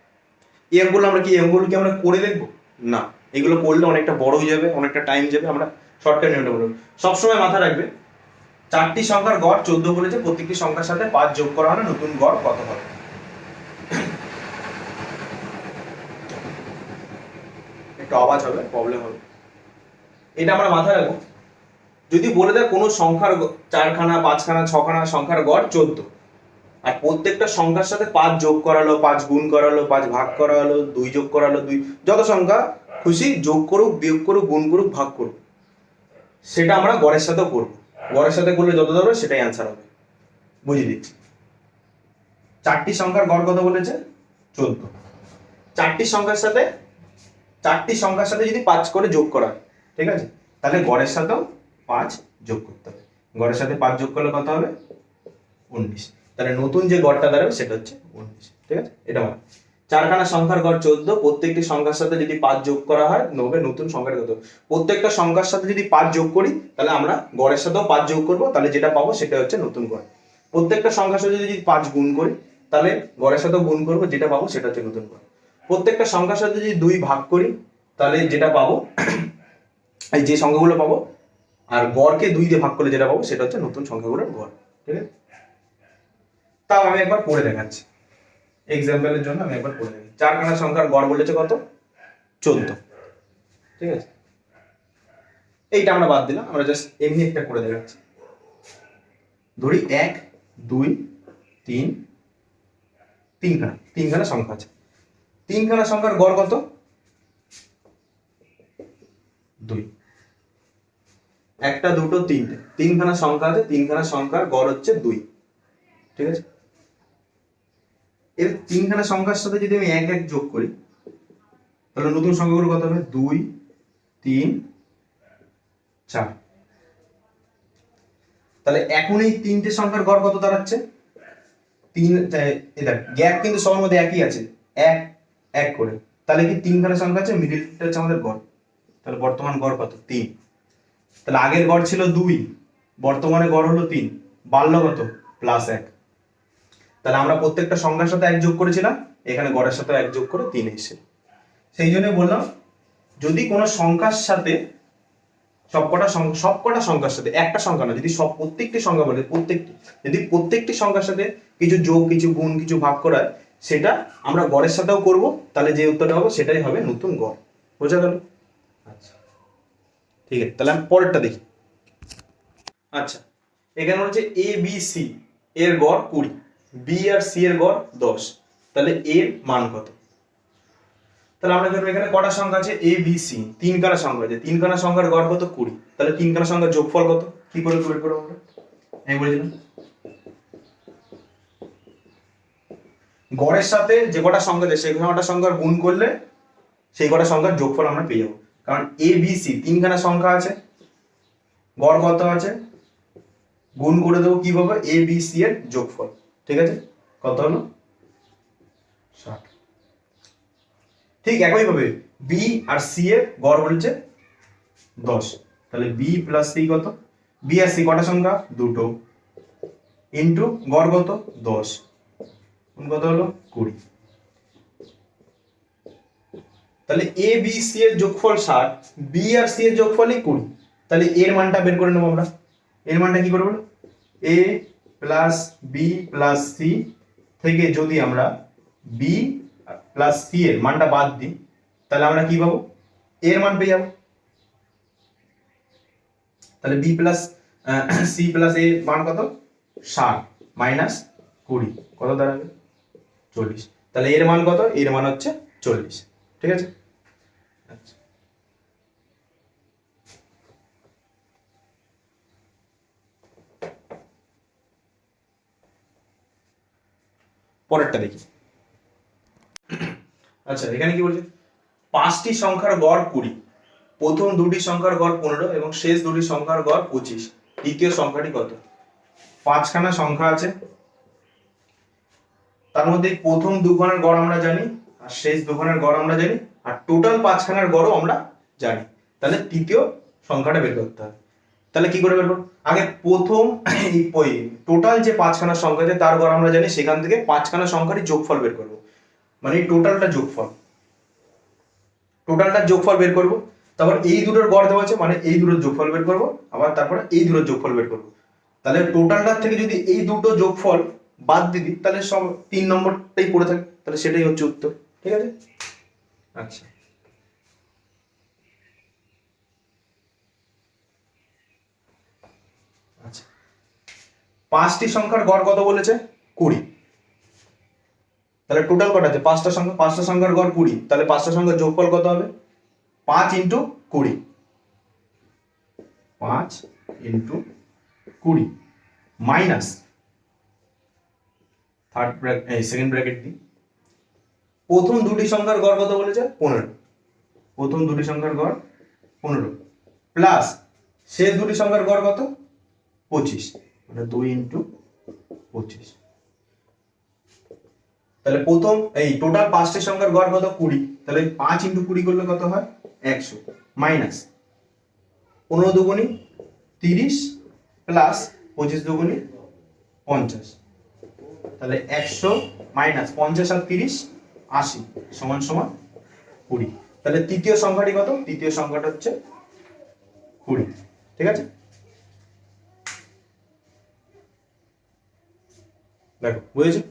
এই অঙ্কগুলো আমরা কি আমরা করে দেখবো না, এগুলো করলে অনেকটা বড় হয়ে যাবে, অনেকটা টাইম যাবে, আমরা শর্টকাট নিয়মটা বলবো। সবসময় মাথায় রাখবে 4টি সংখ্যার গড় 14 বলেছে, প্রত্যেকটি সংখ্যার সাথে 5 যোগ করা হলে নতুন গড় কত হবে? একটু আওয়াজ হবে, প্রবলেম হবে, এটা আমরা মাথায় রাখবো। যদি বলে দেয় কোনো সংখ্যার 4খানা 5খানা 6খানা সংখ্যার গড় 14, আর প্রত্যেকটা সংখ্যার সাথে 5 যোগ করালো, 5 গুণ করালো, 5 ভাগ করা হলো, 2 যোগ করালো, 2, যত সংখ্যা খুশি যোগ করুক, বিয়োগ করুক, গুণ করুক, ভাগ করুক, সেটা আমরা গড়ের সাথেও করবো। গড়ের সাথে করলে যত ধরবে সেটাই অ্যান্সার হবে। বুঝিয়ে দিচ্ছি, 4টি সংখ্যার গড় কত বলেছে? 14। 4টি সংখ্যার সাথে যদি 5 করে যোগ করা হয়, ঠিক আছে, তাহলে গড়ের সাথেও 5 যোগ করতে হবে। গড়ের সাথে 5 যোগ করলে কত হবে? 19। তাহলে নতুন যে গড়টা দাঁড়াবে সেটা হচ্ছে 19, ঠিক আছে। এটা মানে 4খানা সংখ্যার গড় 14, প্রত্যেকটি সংখ্যার সাথে যদি 5 যোগ করা হয় নবে নতুন সংখ্যার কত? প্রত্যেকটা সংখ্যার সাথে যদি 5 যোগ করি, তাহলে আমরা গড়ের সাথেও 5 যোগ করব, তাহলে যেটা পাবো সেটা হচ্ছে নতুন গড়। প্রত্যেকটা সংখ্যার সাথে যদি 5 গুণ করি, তাহলে গড়ের সাথেও গুণ করব, যেটা পাবো সেটা হচ্ছে নতুন গড়। প্রত্যেকটা সংখ্যার সাথে যদি 2 ভাগ করি, তাহলে যেটা পাবো, এই যে সংখ্যাগুলো পাবো, আর গড়কে 2 দিয়ে ভাগ করলে যেটা পাবো সেটা হচ্ছে নতুন সংখ্যাগুলোর গড়, ঠিক আছে। তাও আমি একবার পড়ে দেখাচ্ছি, এক্সাম্পলের জন্য আমি একবার পড়ে দেখাচ্ছি। 4খানা সংখ্যার গড় বলেছে কত? 14, ঠিক আছে। এইটা আমরা বাদ দিলাম, আমরা জাস্ট এমনি একটা করে দেখাচ্ছি। ধরি 1 2 3, তিনখানা সংখ্যা আছে, 3খানা সংখ্যার গড় কত? 2, 1টা 2টো 3টে, 3খানা সংখ্যা আছে, 3খানা সংখ্যার গড় হচ্ছে 2, ঠিক আছে। এর 3খানা সংখ্যার সাথে যদি আমি 1 1 যোগ করি, তাহলে নতুন সংখ্যাগুলো কত হবে? 2 3 4। তাহলে এখন এই 3টে সংখ্যার গড় কত দাঁড়াচ্ছে? 3, এটা গ্যাপ কিন্তু সবার মধ্যে একই আছে, 1 1 করে, তাহলে কি 3খানা সংখ্যা আছে, মিডলটা হচ্ছে আমাদের গড়। তাহলে বর্তমান গড় কত? 3। তাহলে আগের গড় ছিল 2, বর্তমানে গড় হলো 3, বাড়লো কত? +1। তাহলে আমরা প্রত্যেকটা সংখ্যার সাথে 1 যোগ করেছিলাম, এখানে গড়ের সাথে 1 যোগ করে 3 এসেছে। সেই জন্য বললাম, যদি কোনো সংখ্যার সাথে সবকটা সংখ্যার সাথে একটা সংখ্যা না, যদি প্রত্যেকটি সংখ্যা বলে, যদি প্রত্যেকটি সংখ্যার সাথে কিছু যোগ, কিছু গুণ, কিছু ভাগ করা হয়, সেটা আমরা গড়ের সাথেও করব, তাহলে যে উত্তরটা হবে সেটাই হবে নতুন গড়। বোঝা গেল? আচ্ছা, ঠিক আছে, তাহলে আমি পরেরটা দেখি। আচ্ছা, এখানে হচ্ছে এ বি সি এর গড় 20, বি আর সি এর গড় 10, তাহলে এর মান কত? তাহলে আমরা দেখব এখানে কটা সংখ্যা আছে? এ বি সি, 3খানা সংখ্যা আছে, 3খানা সংখ্যার গড় কত? 20, তাহলে 3খানা সংখ্যার যোগফল কত? কি করে বের করব আমরা? আমি বলেছিলাম গড়ের সাথে যে কটা সংখ্যা আছে সেই কটা সংখ্যার গুণ করলে সেই কটা সংখ্যার যোগফল আমরা পেয়ে যাবো। কারণ এ বি সি 3খানা সংখ্যা আছে, গড় কত আছে, গুণ করে দেবো কি পাবো? এ বি সি এর যোগফল, ঠিক আছে, কত হলো? 60। ঠিক একইভাবে বি আর সি এর গড় বলছে 10, তাহলে বি প্লাস সি কত, বি আর সি কটা সংখ্যা, দুটো, ইন্টু গড় কত 10, কত হলো 20। তাহলে এ বি সি এর যোগফল 60, বি আর সি এর যোগফলই 20, তাহলে এর মানটা বের করে নেবো আমরা। এর মানটা কি করবো, এ প্লাস বি প্লাস সি থেকে যদি আমরা বি প্লাস সি এর মানটা বাদ দিই তাহলে আমরা কি পাবো, এর মান পেয়ে যাবো। তাহলে বি প্লাস সি প্লাস এর মান কত, 60 মাইনাস 20 কত দাঁড়াবে 40। তাহলে এর মান কত, এর মান হচ্ছে 40। ঠিক আছে, আচ্ছা পরেরটা দেখি। আচ্ছা এখানে কি বলছে, 5টি সংখ্যার গড় 20, প্রথম দুটি সংখ্যার গড় 15 এবং শেষ দুটি সংখ্যার গড় 25, দ্বিতীয় সংখ্যাটি কত। 5খানা সংখ্যা আছে, তার মধ্যে প্রথম দুখানার গড় আমরা জানি আর শেষ দুখানার গড় আমরা জানি আর টোটাল 5খানার গড়ও আমরা জানি, তাহলে তৃতীয় সংখ্যাটা বের করতে হবে। তাহলে কি করে বের করব, আগে প্রথম টোটাল যে 5খানা সংখ্যা আছে তার গড় আমরা জানি, সেখান থেকে 5খানা সংখ্যারই যোগফল বের করব, মানে টোটালটা যোগফল বের করব। তারপর এই দুটোর গড় দেওয়া আছে মানে এই দুটোর যোগফল বের করব, আবার তারপরে এই দুটোর যোগফল বের করব। তাহলে টোটালটার থেকে যদি এই দুটো যোগফল বাদ দিই তাহলে সব 3 নম্বরটাই পড়ে থাকে, তাহলে সেটাই হচ্ছে উত্তর। ঠিক আছে, আচ্ছা আচ্ছা 5টি সংখ্যার গড় কত বলেছে 20, তাহলে টোটাল কত আছে 5টা সংখ্যার গড় 20, তাহলে 5টা সংখ্যার যোগফল কত হবে 5 into 20, 5 into 20 minus second bracket দিই, প্রথম দুটি সংখ্যার গড় কত বলেছে 15, প্রথম দুটি সংখ্যার গড় 15 প্লাস শেষ দুটি সংখ্যার গড় কত 25, মানে 2 ইন্টু 25। তাহলে প্রথম এই টোটাল 5টি সংখ্যার গড় কত 20, তাহলে 5 ইন্টু 20 করলে কত হয় 100 মাইনাস 15 দুগুণী 30 প্লাস 25 দুগুণী 50, তাহলে 100 মাইনাস 50 আর 30 80 সমান সমান 20। তাহলে তৃতীয় সংখ্যাটি কত, তৃতীয় সংখ্যাটা হচ্ছে 20। ঠিক আছে, দেখো বুঝেছো।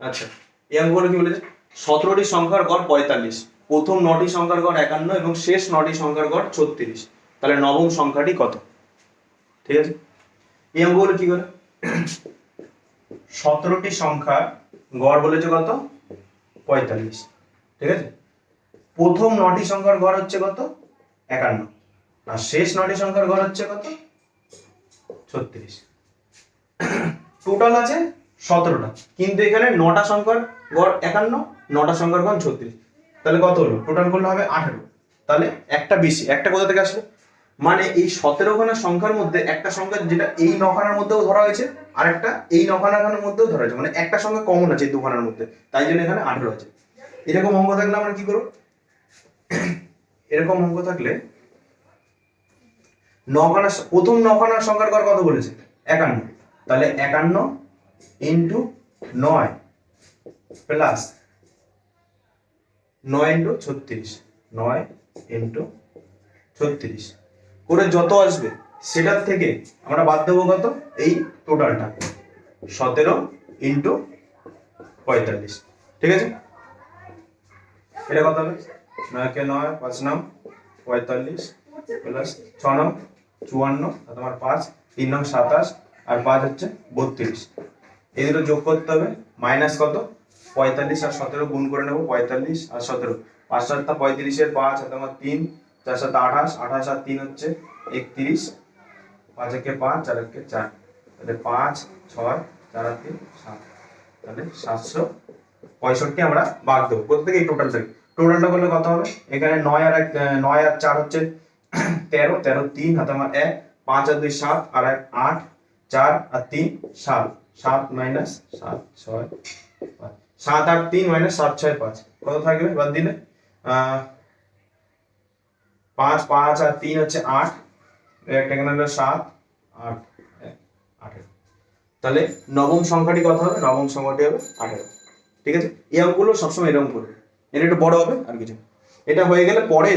আচ্ছা এই অঙ্কগুলো কি বলেছে, 17টি সংখ্যার গড় 45, প্রথম 9টি সংখ্যার গড় 51 এবং শেষ 9টি সংখ্যার গড় 36, তাহলে নবম সংখ্যাটি কত। ঠিক আছে, এই অঙ্কগুলো কি করে, 17টি সংখ্যার গড় বলেছে কত 45, ঠিক আছে, প্রথম 9টি সংখ্যার গড় হচ্ছে কত 51 আর শেষ 9টি সংখ্যার গড় হচ্ছে কত 36, টোটাল আছে 17টা, কিন্তু এখানে 9টা সংখ্যার গড় 51, 9টা সংখ্যার গড় 36, তাহলে কত হলো টোটাল করলে হবে 18, তাহলে একটা বেশি, একটা কোথা থেকে আসলো, মানে এই 17খানা সংখ্যার মধ্যে একটা সংখ্যা যেটা এই 9খানার মধ্যেও ধরা হয়েছে আর একটা এই 9খানার মধ্যেও ধরা হয়েছে, মানে একটা সংখ্যা কমন আছে এই দুখানার মধ্যে, তাই জন্য এখানে 18 আছে। এরকম অঙ্ক থাকলে আমরা কি করব, এরকম অঙ্ক থাকলে 9খানা, প্রথম 9খানার সংখ্যার গড় কত বলেছে 51, তাহলে 51 ইন্টু 9 প্লাস 9 ইন্টু 36, 9 ইন্টু 36 করে যত আসবে সেটার থেকে আমরা বাদ দেবো কত এই টোটালটা 17 ইন্টু 45। ঠিক আছে, এটা কত হবে 9 কে 9 5 9 45 প্লাস 6 9 54 আর তোমার 5 3 9 27 আর 5 হচ্ছে 32, এই দুটো যোগ করতে হবে মাইনাস কত 45 আর 17 গুণ করে নেব, 45 আর 17 5 7 35 এর 5 আর তোমার 3 4 7 28 28 আর 3 হচ্ছে 31, 5 একে 5 4 একে 4, তাহলে 5 6 4 আর 3 7, তাহলে 765 আমরা ভাগ দেবো কোথা থেকে এই টোটালটা করলে কত হবে, এখানে 9 আর 4 হচ্ছে 13, 13 3 হাতে আমার 1, 5 আর 2 7 আর 1 8, 4 আর 3 7, 7 মাইনাস 7 6 5, 7 8 3 মাইনাস 7 6 5 কত থাকবে বাদ দিলে? 5 5 আর 3 হচ্ছে 8, একটা এখানে হলো 7 8 18। তাহলে নবম সংখ্যাটি কত হবে? নবম সংখ্যাটি হবে 18। ঠিক আছে, এই অঙ্কগুলো সবসময় এরকম করবে, এটা একটু বড় হবে আর কিছু। এটা হয়ে গেলে পরে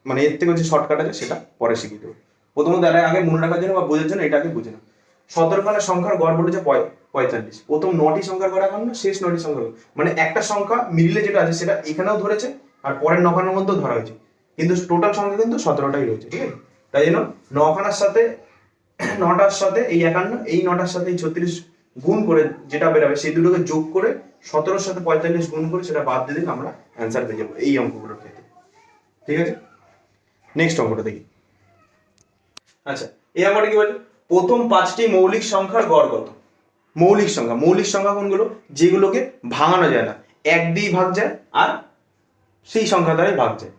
মানে এর থেকে যে শর্টকাট আছে সেটা পরে শিখিয়ে দেবো। প্রথমত এর আগে মনে রাখার জন্য বা বোঝার জন্য এটা আগে বুঝে নাও। 17 খানা সংখ্যার গড় বলেছে 45। প্রথম 9টি সংখ্যার গড় এখন না, শেষ 9টি সংখ্যা, মানে একটা সংখ্যা মিডিলে যেটা আছে সেটা এখানেও ধরেছে আর পরের 9খানার মধ্যেও ধরা হয়েছে, কিন্তু টোটাল সংখ্যা কিন্তু 17টাই রয়েছে। ঠিক আছে, তাই জন্য 9খানার সাথে 9টার সাথে এই 51, এই 9টার সাথে এই 36 গুণ করে যেটা বেরোবে সেই দুটোকে যোগ করে 17-র সাথে 45 গুণ করে সেটা বাদ দিয়ে দিলে আমরা অ্যান্সার পেয়ে যাবো এই অঙ্কগুলোর ক্ষেত্রে। ঠিক আছে, নেক্সট অঙ্কটা দেখি। আচ্ছা, এই অঙ্কটা কি বলছে? প্রথম 5টি মৌলিক সংখ্যার গড় কত? মৌলিক সংখ্যা কোনগুলো? যেগুলোকে ভাঙানো যায় না, 1 দিয়ে ভাগ যায় আর সেই সংখ্যা দ্বারাই ভাগ যায়,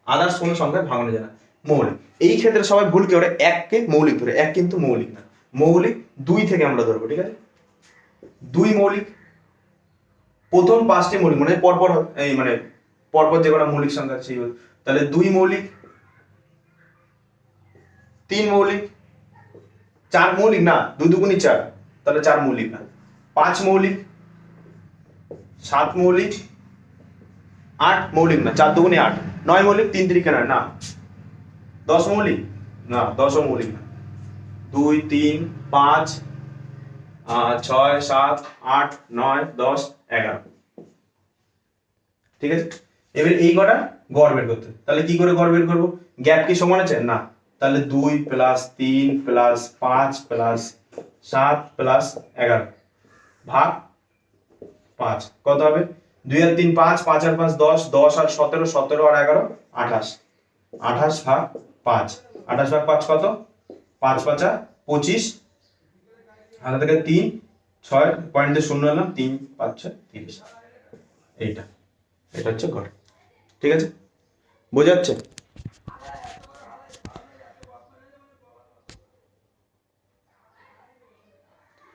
আদার্স কোনো সংখ্যায় ভাঙানো যায় না, মৌলিক। এই ক্ষেত্রে সবাই ভুল কি করে? 1কে মৌলিক ধরে, 1 কিন্তু মৌলিক না, মৌলিক 2 থেকে আমরা ধরবো। ঠিক আছে, 2 মৌলিক, প্রথম 5টি মৌলিক মানে পরপর, এই মানে পরপর যে কটা মৌলিক সংখ্যা আছে তাহলে 2 মৌলিক, 3 মৌলিক, 4 মৌলিক না, 2 দুগুণী 4, তাহলে 4 মৌলিক না, 5 মৌলিক, 7 মৌলিক, 8 মৌলিক না, 4 দুগুণী 8, 9 মৌলিক, 3 3 কেন না, 10 মৌলিক না, 10ও মৌলিক না, 2 3 5 6 7 8 9 10 11। ঠিক আছে, এবার এই কটা গড় বের করতে, তাহলে কি করে গড় বের করবো? গ্যাপ কি সমান আছে না, তাহলে 2 প্লাস 3 প্লাস 5 প্লাস 7 প্লাস 11 ভাগ 5 কত হবে? 2 আর 3 5, 5 আর 5 10, 10 আর 17, 17 আর 11 28, 28 ভাগ 5, 28 ভাগ 5 কত? 5 5 25, হাতে থেকে 3 6 পয়েন্টে 0 হলাম, 3 5 6 30। এইটা এটা হচ্ছে গড়। ঠিক আছে, বোঝা যাচ্ছে?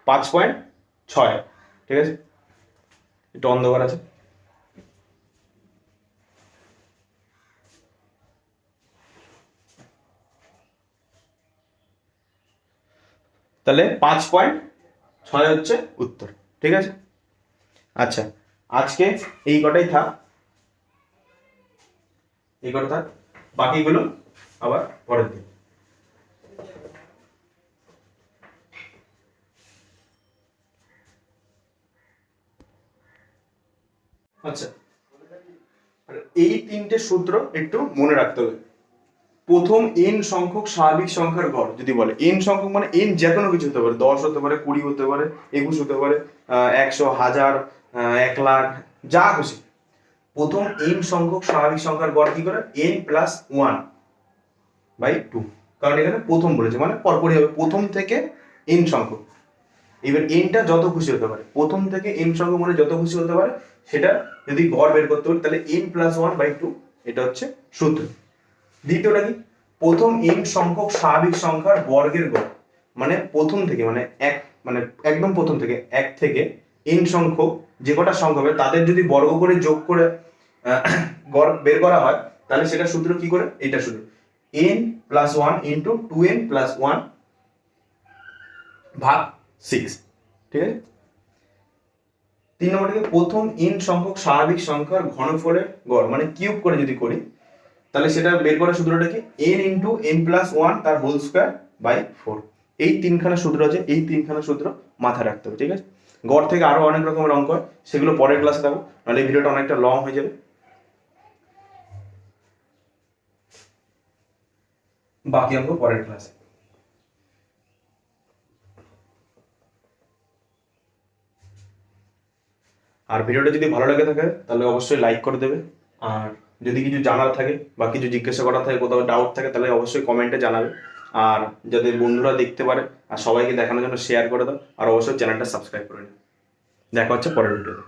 পাঁচ 5.6। ঠিক আছে, একটু অন্ধকার আছে। তাহলে 5.6 হচ্ছে উত্তর। ঠিক আছে, আচ্ছা আজকে এই কটাই থাক, এই কটা থাক, বাকিগুলো আবার পরের দিন। আচ্ছা, এই 3টে সূত্র একটু মনে রাখতে হবে। প্রথম n সংখ্যক স্বাভাবিক সংখ্যার গড় যদি বলে, n সংখ্যক মানে n যে কোনো কিছু হতে পারে, 10 হতে পারে, 20 হতে পারে, 21 হতে পারে, 100 1000 1 লাখ যা খুশি। প্রথম n সংখ্যক স্বাভাবিক সংখ্যার গড় কি করে? n প্লাস 1/2, কারণ এখানে প্রথম বলেছে মানে পরপরই হবে, প্রথম থেকে n সংখ্যক। এবার nটা যত খুশি হতে পারে, প্রথম থেকে n সংখ্যক মানে যত খুশি হতে পারে, সেটা যদি গড় বের করতে পারি তাহলে n প্লাস 1/2, এটা হচ্ছে সূত্র। দ্বিতীয়টা কি? প্রথম n সংখ্যক স্বাভাবিক সংখ্যার বর্গের গড়, মানে প্রথম থেকে মানে এক মানে একদম প্রথম থেকে 1 থেকে n সংখ্যক যে কটা সংখ্যা হবে তাদের যদি বর্গ করে যোগ করে গড় বের করা হয় তাহলে সেটা সূত্র কি করে? এটা সূত্র n plus 1 into 2n plus 1 ভাগ 6। ঠিক আছে, 3 নম্বর থেকে প্রথম n সংখ্যক স্বাভাবিক সংখ্যার ঘনফলের গড় মানে কিউব করে যদি করি তাহলে সেটা বের করার সূত্রটা কি? n ইন্টু n প্লাস 1 তার হোল স্কয়ার বাই 4। এই 3খানা সূত্র আছে, এই 3খানা সূত্র মাথায় রাখতে হবে। ঠিক আছে, গড় থেকে আরো অনেক রকমের অঙ্ক হয়, সেগুলো পরের ক্লাসে দেবো, নাহলে এই ভিডিওটা অনেকটা লং হয়ে যাবে। বাকি অঙ্ক পরের ক্লাসে। আর ভিডিওটা যদি ভালো লাগে থাকে তাহলে অবশ্যই লাইক করে দেবে, আর যদি কিছু জানার থাকে বা কিছু জিজ্ঞাসা করার থাকে, কোথাও ডাউট থাকে তাহলে অবশ্যই কমেন্টে জানাবে। আর যাদের বন্ধুরা দেখতে পারে আর সবাইকে দেখানোর জন্য শেয়ার করে দাও, আর অবশ্যই চ্যানেলটা সাবস্ক্রাইব করে নিও। দেখা হচ্ছে পরের ভিডিওতে।